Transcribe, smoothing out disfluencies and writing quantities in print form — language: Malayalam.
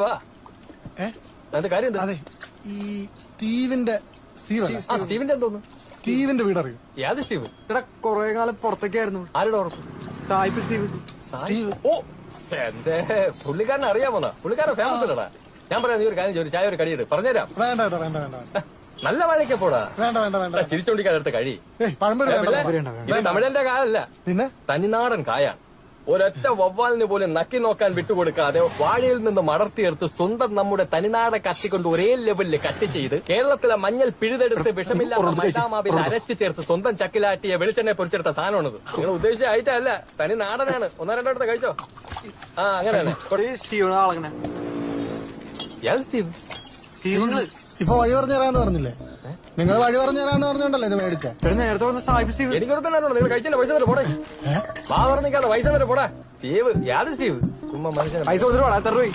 വാ അത് കാര്യം എന്താ? അതെ ഈ സ്റ്റീവിന്റെ ആ സ്റ്റീവിന്റെ എന്തോന്നു? സ്റ്റീവിന്റെ വീടറിയും ഏത് സ്റ്റീവ്? എടാ കൊറേ കാലം പുറത്തേക്കായിരുന്നു. ആരുടെ ഉറപ്പ്? സായിപ്പ് സ്റ്റീവ്. സ്റ്റീവ് ഓ എന്റെ പുള്ളിക്കാരനെ അറിയാമോന്നാ? പുള്ളിക്കാരൻ ഫേമസ് അല്ലടാ. ഞാൻ പറയാം, നീ ഒരു കാര്യം ചോദിച്ചു, ചായ ഒരു കടിയിട്ട് പറഞ്ഞുതരാം. വേണ്ട വേണ്ട വേണ്ട വേണ്ട വേണ്ട നല്ല മഴയ്ക്ക് പോടാ. വേണ്ട വേണ്ട വേണ്ട ചിരിച്ചോണ്ടിക്കാലത്ത് കഴി പഴംപൊരി വേണ്ട ഇത് തമിഴന്റെ കായല്ല, പിന്നെ തനിനാടൻ കായാണ്. ഒരൊറ്റ വവ്വാലിന് പോലും നക്കി നോക്കാൻ വിട്ടുകൊടുക്കാതെ വാഴയിൽ നിന്ന് മടർത്തിയെടുത്ത് സ്വന്തം നമ്മുടെ തനിനാട കത്തിക്കൊണ്ട് ഒരേ ലെവലിൽ കട്ട് ചെയ്ത് കേരളത്തിലെ മഞ്ഞൾ പിഴുതെടുത്ത് വിഷമില്ലാത്ത മൈദാമാവിൽ അരച്ചു ചേർത്ത് സ്വന്തം ചക്കിലാട്ടിയ വെളിച്ചെണ്ണ പൊരിച്ചെടുത്ത സാധനമാണിത്. നിങ്ങൾ ഉദ്ദേശിച്ച ഐറ്റമല്ല, തനി നാടനാണ്. ഒന്നോ രണ്ടോ എടുത്ത് കഴിച്ചോ. ആ അങ്ങനെയാണ്. സ്റ്റീവ് ആളങ്ങനെ ഏത് സ്റ്റീവ്? സ്റ്റീവുകള് ഇപ്പൊ വഴി പറഞ്ഞു തരാന്ന് പറഞ്ഞില്ലേ? നിങ്ങൾ വഴി പറഞ്ഞു തരാന്ന് പറഞ്ഞോണ്ടല്ലോ ഇത് മേടിച്ച. നേരത്തെ പറഞ്ഞ സായിപ്പ് സ്റ്റീവ്. എനിക്ക് കൊടുത്തല്ലോ. നിങ്ങൾ കഴിച്ചതിന്റെ പൈസ തരെ പോടേ. വാ പറഞ്ഞിക്കാതെ പൈസ തരെ പോടാ. സ്റ്റീവ്? യാത് സ്റ്റീവ്? ചുമ്മാ മനുഷ്യൻ പൈസ കൊടുത്തിട്ട് എത്ര രൂപ?